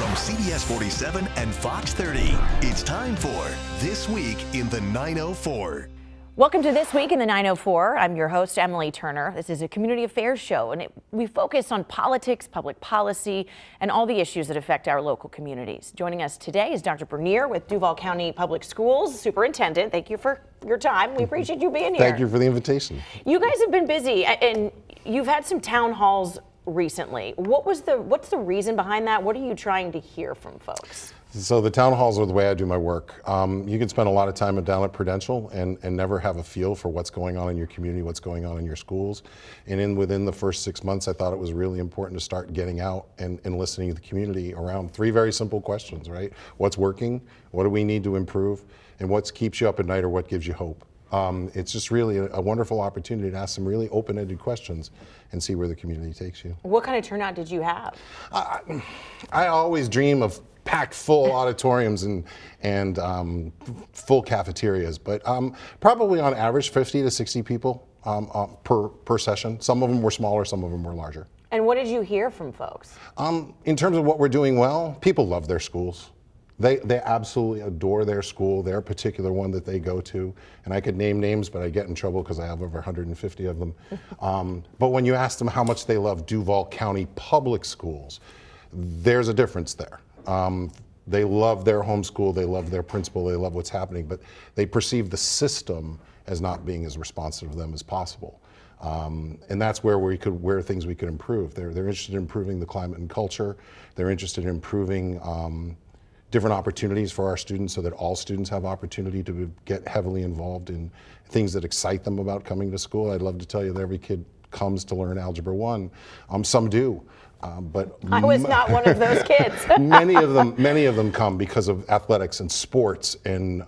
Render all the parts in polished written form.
From CBS 47 and Fox 30, it's time for This Week in the 904. Welcome to This Week in the 904. I'm your host, Emily Turner. This is a community affairs show, and we focus on politics, public policy, and all the issues that affect our local communities. Joining us today is Dr. Bernier with Duval County Public Schools, Superintendent. Thank you for your time. We appreciate you being here. Thank you for the invitation. You guys have been busy, and you've had some town halls recently. What's the reason behind that? What are you trying to hear from folks? So the town halls are the way I do my work. You can spend a lot of time down at Prudential and never have a feel for what's going on in your community, what's going on in your schools. And within the first 6 months, I thought it was really important to start getting out and listening to the community around three very simple questions, right? What's working? What do we need to improve? And what keeps you up at night, or what gives you hope? It's just really a wonderful opportunity to ask some really open-ended questions and see where the community takes you. What kind of turnout did you have? I always dream of packed full auditoriums and full cafeterias, but probably on average 50 to 60 people per session. Some of them were smaller, some of them were larger. And what did you hear from folks? In terms of what we're doing well, people love their schools. They absolutely adore their school, their particular one that they go to. And I could name names, but I get in trouble because I have over 150 of them. But when you ask them how much they love Duval County Public Schools, there's a difference there. They love their home school, they love their principal, they love what's happening, but they perceive the system as not being as responsive to them as possible. And that's where things we could improve. They're interested in improving the climate and culture. They're interested in improving different opportunities for our students so that all students have opportunity to get heavily involved in things that excite them about coming to school. I'd love to tell you that every kid comes to learn Algebra 1. Some do. But I was not one of those kids. many of them come because of athletics and sports and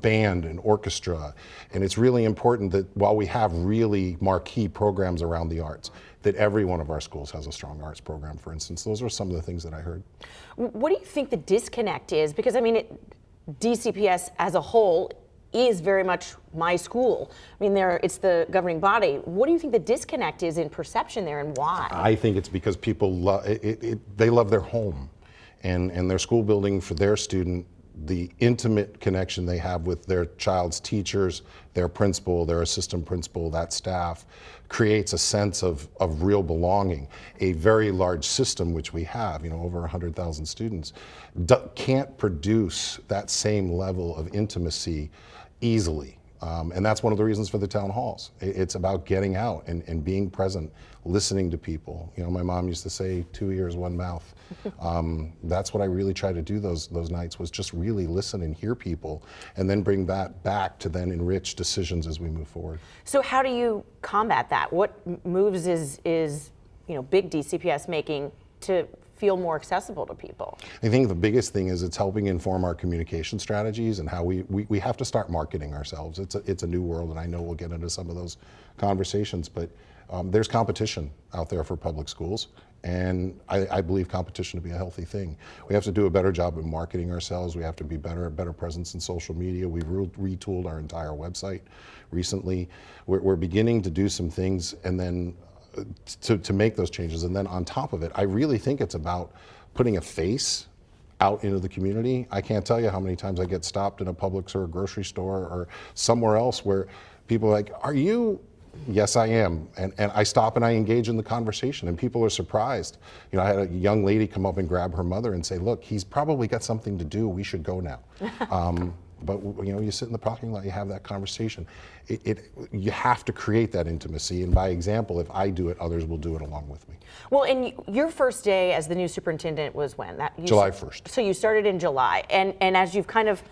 band and orchestra. And it's really important that while we have really marquee programs around the arts, that every one of our schools has a strong arts program, for instance. Those are some of the things that I heard. What do you think the disconnect is? Because I mean, DCPS as a whole is very much my school. I mean, it's the governing body. What do you think the disconnect is in perception there, and why? I think it's because people they love their home and their school building for their student. The intimate connection they have with their child's teachers, their principal, their assistant principal, that staff, creates a sense of real belonging. A very large system, which we have, over 100,000 students, can't produce that same level of intimacy easily. And that's one of the reasons for the town halls. It's about getting out and being present, listening to people. My mom used to say, 2 ears, 1 mouth. That's what I really try to do those nights, was just really listen and hear people, and then bring that back to then enrich decisions as we move forward. So how do you combat that? What moves is big DCPS making to feel more accessible to people? I think the biggest thing is it's helping inform our communication strategies and how we have to start marketing ourselves. It's a new world, and I know we'll get into some of those conversations, but there's competition out there for public schools, and I believe competition to be a healthy thing. We have to do a better job of marketing ourselves. We have to be better presence in social media. We've retooled our entire website recently. We're beginning to do some things, and then to make those changes. And then on top of it, I really think it's about putting a face out into the community. I can't tell you how many times I get stopped in a Publix or a grocery store or somewhere else where people are like, "Are you?" Yes, I am. And I stop and I engage in the conversation, and people are surprised. I had a young lady come up and grab her mother and say, "Look, he's probably got something to do. We should go now." But you sit in the parking lot, you have that conversation. You have to create that intimacy, and by example, if I do it, others will do it along with me. Well, and your first day as the new superintendent was when? July 1st. So you started in July, and as you've kind of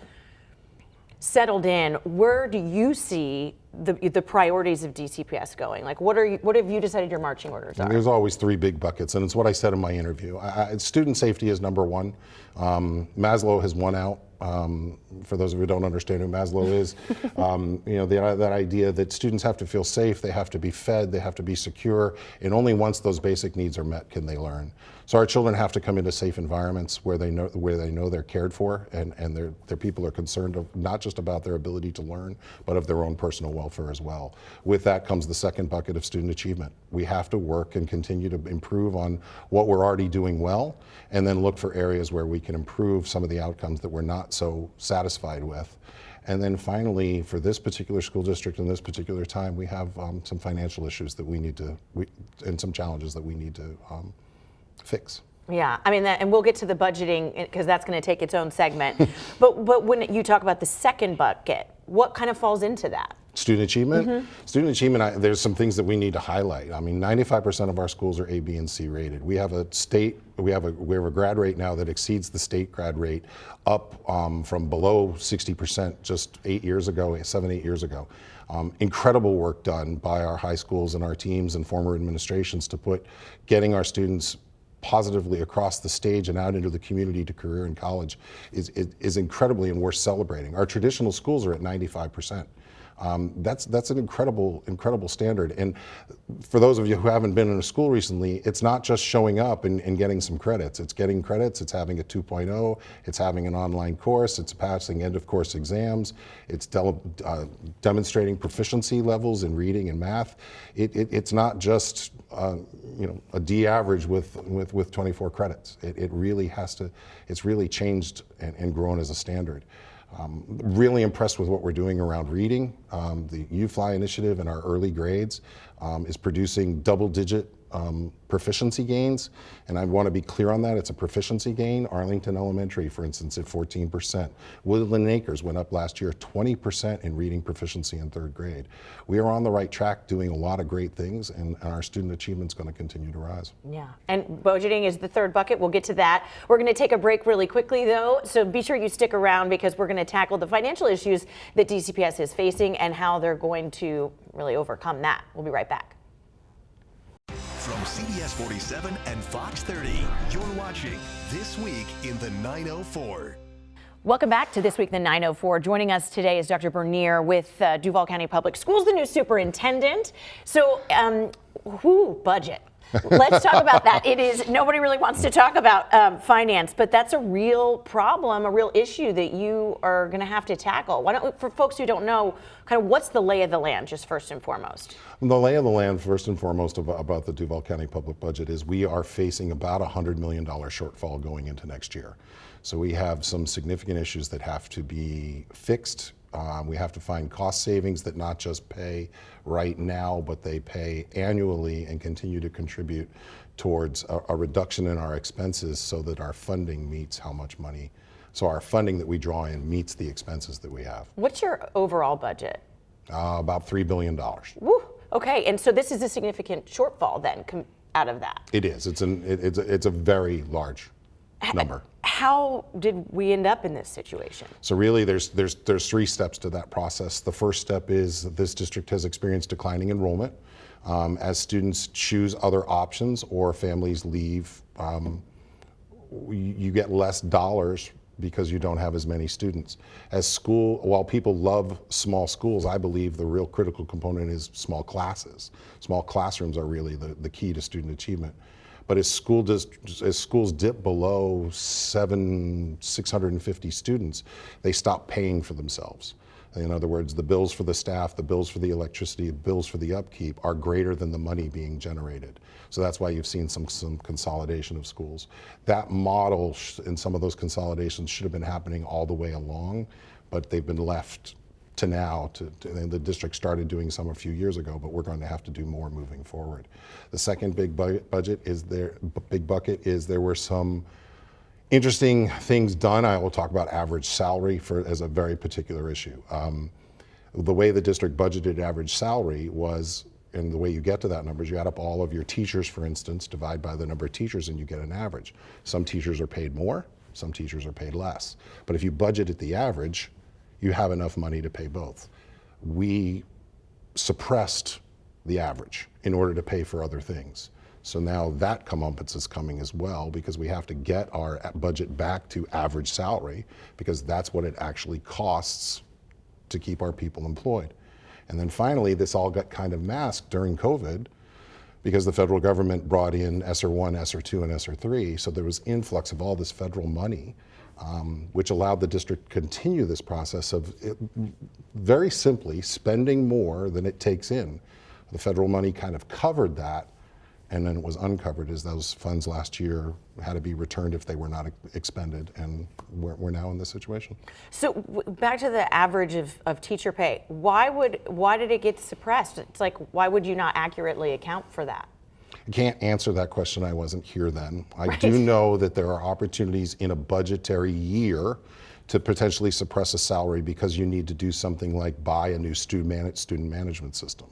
settled in, where do you see the priorities of DCPS going? Like, what have you decided your marching orders are? There's always three big buckets, and it's what I said in my interview. Student safety is number one. Maslow has won out. For those of you who don't understand who Maslow is, that idea that students have to feel safe, they have to be fed, they have to be secure, and only once those basic needs are met can they learn. So our children have to come into safe environments where they know they're cared for, and their people are concerned not just about their ability to learn, but of their own personal welfare as well. With that comes the second bucket of student achievement. We have to work and continue to improve on what we're already doing well, and then look for areas where we can improve some of the outcomes that we're not so satisfied with. And then finally, for this particular school district in this particular time, we have some financial issues that and some challenges that we need to fix. Yeah, I mean, and we'll get to the budgeting because that's going to take its own segment. but when you talk about the second bucket, what kind of falls into that? Student achievement? Student achievement, there's some things that we need to highlight. I mean, 95% of our schools are A, B, and C rated. We have a grad rate now that exceeds the state grad rate up from below 60% just 7, 8 years ago. Incredible work done by our high schools and our teams and former administrations to getting our students positively across the stage and out into the community to career and college is incredibly and worth celebrating. Our traditional schools are at 95%. That's an incredible standard. And for those of you who haven't been in a school recently, it's not just showing up and getting some credits. It's getting credits, it's having a 2.0, it's having an online course, it's passing end of course exams, it's demonstrating proficiency levels in reading and math. It's not just a D average with 24 credits. It really it's really changed and grown as a standard. Really impressed with what we're doing around reading. The UFly initiative in our early grades is producing double-digit proficiency gains, and I want to be clear on that. It's a proficiency gain. Arlington Elementary, for instance, at 14%. Woodland Acres went up last year 20% in reading proficiency in third grade. We are on the right track doing a lot of great things, and our student achievement's going to continue to rise. Yeah, and budgeting is the third bucket. We'll get to that. We're going to take a break really quickly, though, so be sure you stick around because we're going to tackle the financial issues that DCPS is facing and how they're going to really overcome that. We'll be right back. From CBS 47 and Fox 30, you're watching This Week in the 904. Welcome back to This Week in the 904. Joining us today is Dr. Bernier with Duval County Public Schools, the new superintendent. So, budget. Let's talk about that. Nobody really wants to talk about finance, but that's a real problem, a real issue that you are going to have to tackle. Why don't we, for folks who don't know, kind of what's the lay of the land, just first and foremost? The lay of the land, first and foremost, about the Duval County public budget is we are facing about $100 million shortfall going into next year. So we have some significant issues that have to be fixed. We have to find cost savings that not just pay right now, but they pay annually and continue to contribute towards a reduction in our expenses so that our funding meets how much money. So our funding that we draw in meets the expenses that we have. What's your overall budget? About $3 billion. Woo. Okay, and so this is a significant shortfall then out of that. It is. It's a very large number. How did we end up in this situation? So really there's 3 steps to that process. The first step is that this district has experienced declining enrollment. As students choose other options or families leave, you get less dollars because you don't have as many students. While people love small schools, I believe the real critical component is small classes. Small classrooms are really the key to student achievement. But as schools dip below 650 students, they stop paying for themselves. In other words, the bills for the staff, the bills for the electricity, the bills for the upkeep are greater than the money being generated. So that's why you've seen some consolidation of schools. That model and some of those consolidations should have been happening all the way along, but they've been left to now. And the district started doing some a few years ago, but we're going to have to do more moving forward. The second big bucket is there were some interesting things done. I will talk about average salary as a very particular issue. The way the district budgeted average salary was, and the way you get to that number is you add up all of your teachers, for instance, divide by the number of teachers, and you get an average. Some teachers are paid more, some teachers are paid less. But if you budget at the average, you have enough money to pay both. We suppressed the average in order to pay for other things. So now that comeuppance is coming as well, because we have to get our budget back to average salary, because that's what it actually costs to keep our people employed. And then finally, this all got kind of masked during COVID, because the federal government brought in ESSER 1, ESSER 2, and ESSER 3. So there was influx of all this federal money, which allowed the district to continue this process of, very simply, spending more than it takes in. The federal money kind of covered that, and then it was uncovered as those funds last year had to be returned if they were not expended, and we're now in this situation. So back to the average of teacher pay, why did it get suppressed? It's like, why would you not accurately account for that? I can't answer that question. I wasn't here then. I do know that there are opportunities in a budgetary year to potentially suppress a salary because you need to do something like buy a new student management system.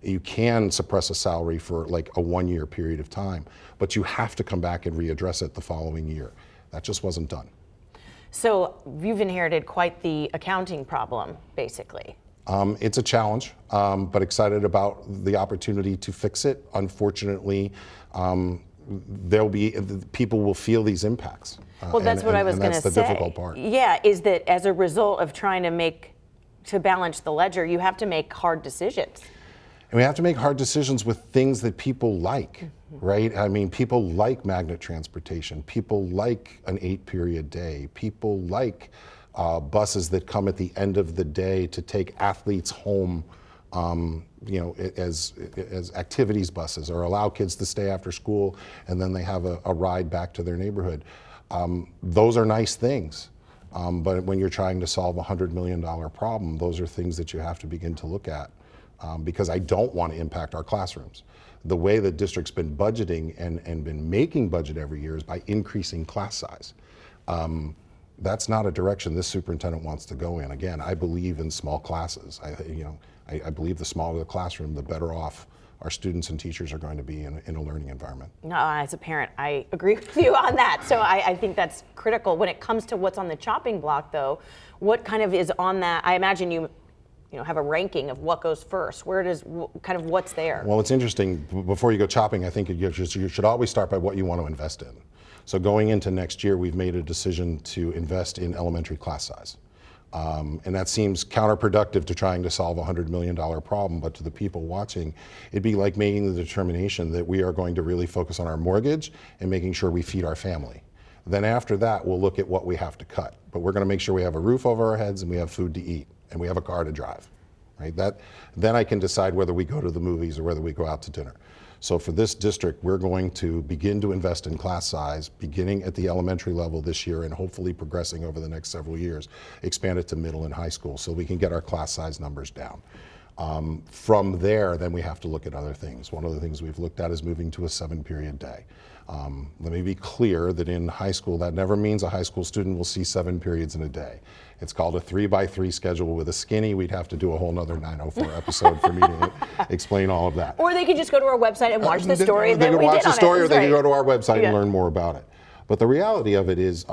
You can suppress a salary for like a 1-year period of time, but you have to come back and readdress it the following year. That just wasn't done. So you've inherited quite the accounting problem, basically. It's a challenge, but excited about the opportunity to fix it. Unfortunately, people will feel these impacts. Well, that's what I was going to say. That's the difficult part. Yeah, is that as a result of trying to balance the ledger, you have to make hard decisions. And we have to make hard decisions with things that people like, right? I mean, people like magnet transportation. People like an 8-period day. People like buses that come at the end of the day to take athletes home, as activities buses, or allow kids to stay after school and then they have a ride back to their neighborhood. Those are nice things. But when you're trying to solve a $100 million problem, those are things that you have to begin to look at. Because I don't want to impact our classrooms. The way the district's been budgeting and been making budget every year is by increasing class size. That's not a direction this superintendent wants to go in. Again, I believe in small classes. I believe the smaller the classroom, the better off our students and teachers are going to be in a learning environment. No, as a parent, I agree with you on that. So I think that's critical. When it comes to what's on the chopping block, though, what kind of is on that? I imagine you have a ranking of what goes first. What's there? Well, it's interesting. Before you go chopping, I think you should always start by what you want to invest in. So going into next year, we've made a decision to invest in elementary class size. And that seems counterproductive to trying to solve a $100 million problem, but to the people watching, it'd be like making the determination that we are going to really focus on our mortgage and making sure we feed our family. Then after that, we'll look at what we have to cut. But we're going to make sure we have a roof over our heads and we have food to eat and we have a car to drive, right? Then I can decide whether we go to the movies or whether we go out to dinner. So for this district, we're going to begin to invest in class size, beginning at the elementary level this year and hopefully progressing over the next several years, expand it to middle and high school so we can get our class size numbers down. From there, then we have to look at other things. One of the things we've looked at is moving to a 7-period day. Let me be clear that in high school, that never means a high school student will see 7 periods in a day. It's called a 3x3 schedule with a skinny. We'd have to do a whole nother 904 episode for me to explain all of that. Or they could just go to our website and watch the story that we did on it. They could watch the story, or they could go to our website and learn more about it. But the reality of it is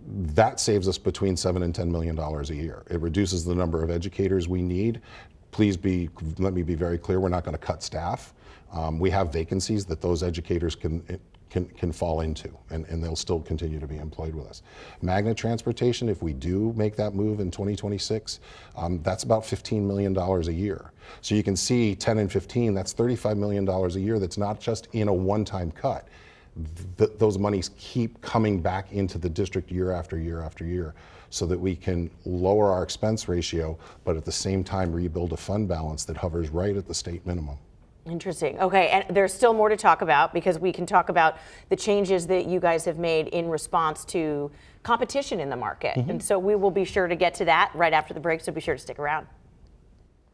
that saves us between $7 and $10 million a year. It reduces the number of educators we need. Let me be very clear, we're not going to cut staff. We have vacancies that those educators can fall into, and they'll still continue to be employed with us. Magnet transportation, if we do make that move in 2026, that's about $15 million a year. So you can see 10 and 15, that's $35 million a year that's not just in a one-time cut. Those monies keep coming back into the district year after year after year so that we can lower our expense ratio, but at the same time rebuild a fund balance that hovers right at the state minimum. Interesting. Okay, and there's still more to talk about because we can talk about the changes that you guys have made in response to competition in the market. Mm-hmm. And so we will be sure to get to that right after the break, so be sure to stick around.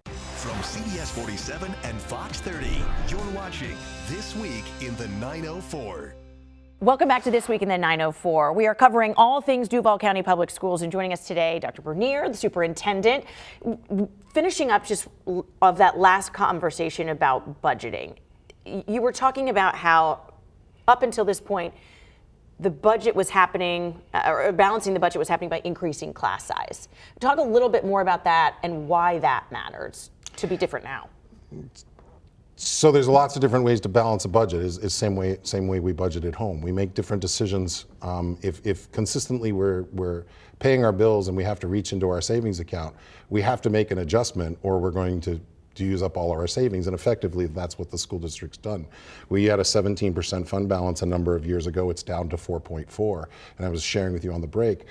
From CBS 47 and Fox 30, you're watching This Week in the 904. Welcome back to This Week in the 904. We are covering all things Duval County Public Schools, and joining us today, Dr. Bernier, the superintendent. Finishing up just of that last conversation about budgeting, you were talking about how up until this point, the budget was happening, or balancing the budget was happening by increasing class size. Talk a little bit more about that and why that matters to be different now. So there's lots of different ways to balance a budget. Is same way we budget at home. We make different decisions. If consistently we're paying our bills and we have to reach into our savings account, we have to make an adjustment, or we're going to use up all of our savings. And effectively, that's what the school district's done. We had a 17% fund balance a number of years ago. It's down to 4.4. And I was sharing with you on the break,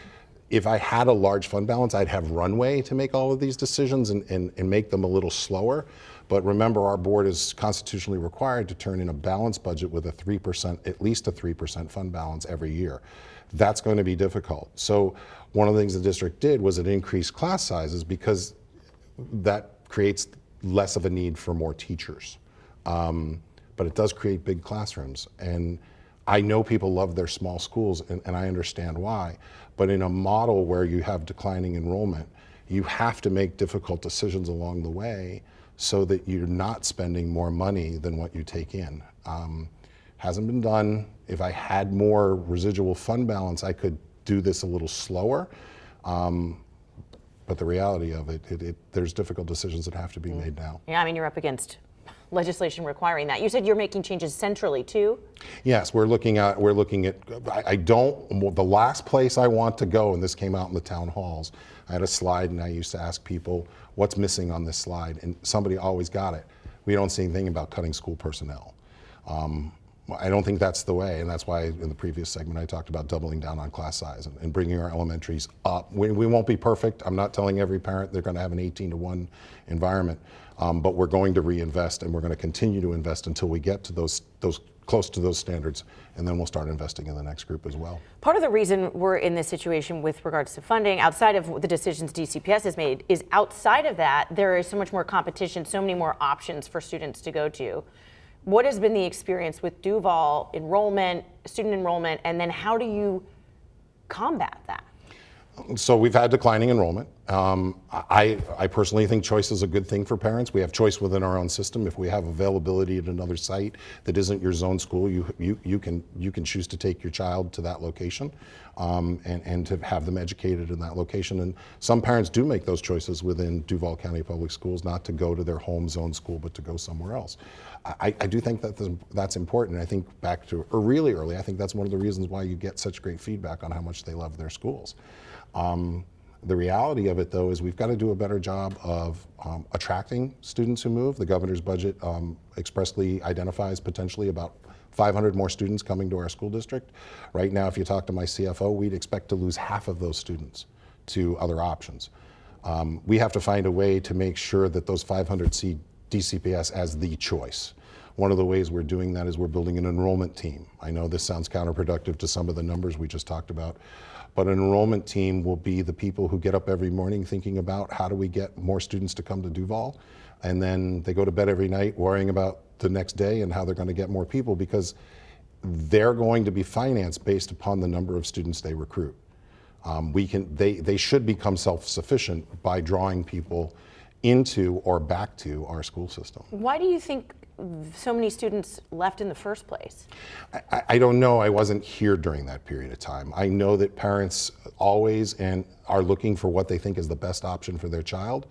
if I had a large fund balance, I'd have runway to make all of these decisions and make them a little slower. But remember, our board is constitutionally required to turn in a balanced budget with a 3%, at least a 3% fund balance every year. That's going to be difficult. So one of the things the district did was it increased class sizes, because that creates less of a need for more teachers. But it does create big classrooms. And I know people love their small schools, and I understand why. But in a model where you have declining enrollment, you have to make difficult decisions along the way so that you're not spending more money than what you take in. Hasn't been done. If I had more residual fund balance, I could do this a little slower. But the reality of it, there's difficult decisions that have to be made now. Yeah, I mean, you're up against legislation requiring that. You said you're making changes centrally too? Yes, we're looking at, the last place I want to go, and this came out in the town halls, I had a slide and I used to ask people, what's missing on this slide? And somebody always got it. We don't see anything about cutting school personnel. I don't think that's the way, and that's why in the previous segment I talked about doubling down on class size and bringing our elementaries up. We won't be perfect. I'm not telling every parent they're going to have an 18-to-1 environment, but we're going to reinvest, and we're going to continue to invest until we get to those close to those standards, and then we'll start investing in the next group as well. Part of the reason we're in this situation with regards to funding, outside of the decisions DCPS has made, is outside of that, there is so much more competition, so many more options for students to go to. What has been the experience with Duval enrollment, student enrollment, and then how do you combat that? So we've had declining enrollment. I personally think choice is a good thing for parents. We have choice within our own system. If we have availability at another site that isn't your zone school, you can choose to take your child to that location and to have them educated in that location. And some parents do make those choices within Duval County Public Schools, not to go to their home zone school, but to go somewhere else. I do think that that's important. I think back to really early, I think that's one of the reasons why you get such great feedback on how much they love their schools. The reality of it, though, is we've got to do a better job of attracting students who move. The governor's budget expressly identifies potentially about 500 more students coming to our school district. Right now, if you talk to my CFO, we'd expect to lose half of those students to other options. We have to find a way to make sure that those 500 see DCPS as the choice. One of the ways we're doing that is we're building an enrollment team. I know this sounds counterproductive to some of the numbers we just talked about, but an enrollment team will be the people who get up every morning thinking about how do we get more students to come to Duval, and then they go to bed every night worrying about the next day and how they're going to get more people, because they're going to be financed based upon the number of students they recruit. They should become self-sufficient by drawing people into or back to our school system. Why do you think so many students left in the first place? I don't know. I wasn't here during that period of time. I know that parents always are looking for what they think is the best option for their child,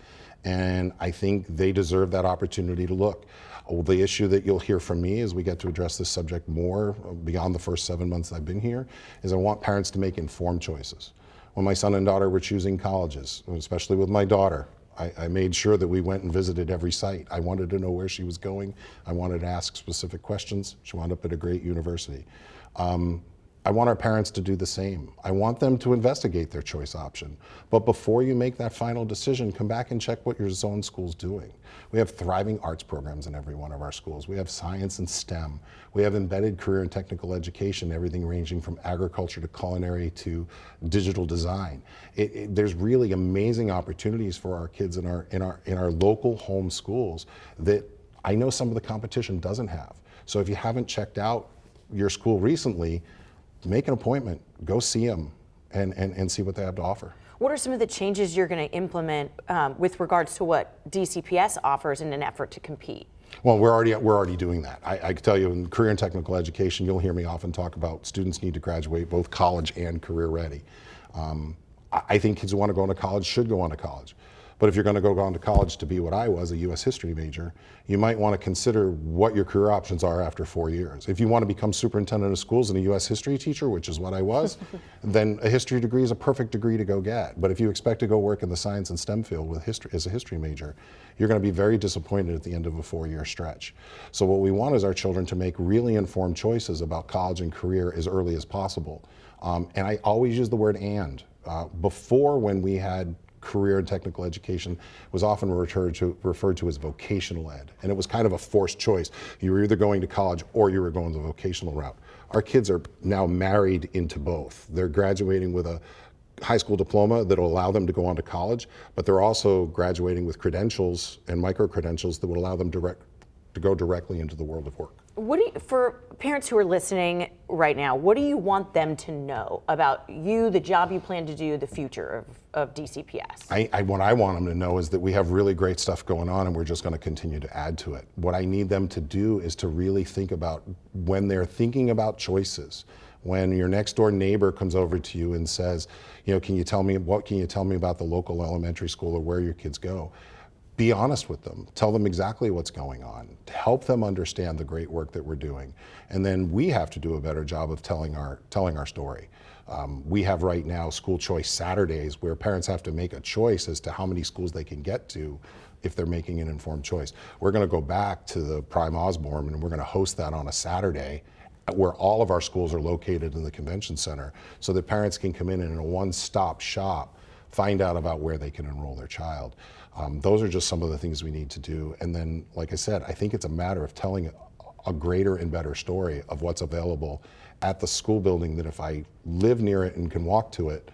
and I think they deserve that opportunity to look. The issue that you'll hear from me as we get to address this subject more beyond the first 7 months I've been here is I want parents to make informed choices. When my son and daughter were choosing colleges, especially with my daughter, I made sure that we went and visited every site. I wanted to know where she was going. I wanted to ask specific questions. She wound up at a great university. I want our parents to do the same. I want them to investigate their choice option. But before you make that final decision, come back and check what your zone school's doing. We have thriving arts programs in every one of our schools. We have science and STEM. We have embedded career and technical education, everything ranging from agriculture to culinary to digital design. There's really amazing opportunities for our kids in our local home schools that I know some of the competition doesn't have. So if you haven't checked out your school recently, make an appointment, go see them, and see what they have to offer. What are some of the changes you're going to implement with regards to what DCPS offers in an effort to compete? Well, we're already doing that. I can tell you in career and technical education, you'll hear me often talk about students need to graduate both college and career ready. I think kids who want to go into college should go on to college. But if you're going to go on to college to be what I was, a U.S. history major, you might want to consider what your career options are after 4 years. If you want to become superintendent of schools and a U.S. history teacher, which is what I was, then a history degree is a perfect degree to go get. But if you expect to go work in the science and STEM field with history as a history major, you're going to be very disappointed at the end of a 4-year stretch. So what we want is our children to make really informed choices about college and career as early as possible. And I always use the word and. Before, when we had career and technical education, was often referred to as vocational ed. And it was kind of a forced choice. You were either going to college or you were going the vocational route. Our kids are now married into both. They're graduating with a high school diploma that will allow them to go on to college, but they're also graduating with credentials and micro-credentials that would allow them to go directly into the world of work. What do you, for parents who are listening right now, what do you want them to know about you, the job you plan to do, the future of DCPS? What I want them to know is that we have really great stuff going on and we're just going to continue to add to it. What I need them to do is to really think about, when they're thinking about choices, when your next door neighbor comes over to you and says, can you tell me about the local elementary school or where your kids go? Be honest with them. Tell them exactly what's going on. Help them understand the great work that we're doing. And then we have to do a better job of telling our story. We have right now school choice Saturdays where parents have to make a choice as to how many schools they can get to if they're making an informed choice. We're going to go back to the Prime Osborne and we're going to host that on a Saturday where all of our schools are located in the convention center so that parents can come in and in a one-stop shop find out about where they can enroll their child. Those are just some of the things we need to do. And then, like I said, I think it's a matter of telling a greater and better story of what's available at the school building, that if I live near it and can walk to it,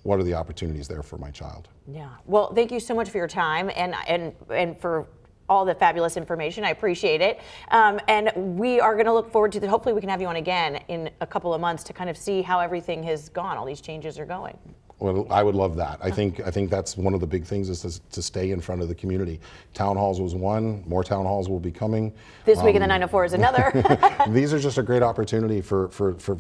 what are the opportunities there for my child? Yeah. Well, thank you so much for your time and for all the fabulous information. I appreciate it. And we are going to look forward to that. Hopefully we can have you on again in a couple of months to kind of see how everything has gone, all these changes are going. Well, I would love that. I think that's one of the big things, is to stay in front of the community. Town halls was one. More town halls will be coming. This week in the 904 is another. These are just a great opportunity for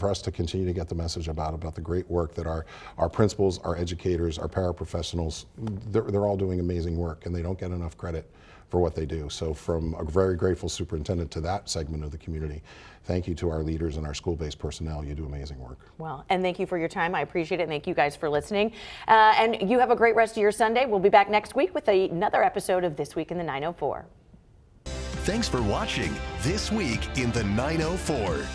us to continue to get the message about the great work that our principals, our educators, our paraprofessionals, they're all doing amazing work, and they don't get enough credit for what they do. So from a very grateful superintendent to that segment of the community, thank you to our leaders and our school-based personnel. You do amazing work. Well, and thank you for your time. I appreciate it. And thank you guys for listening. And you have a great rest of your Sunday. We'll be back next week with another episode of This Week in the 904. Thanks for watching This Week in the 904.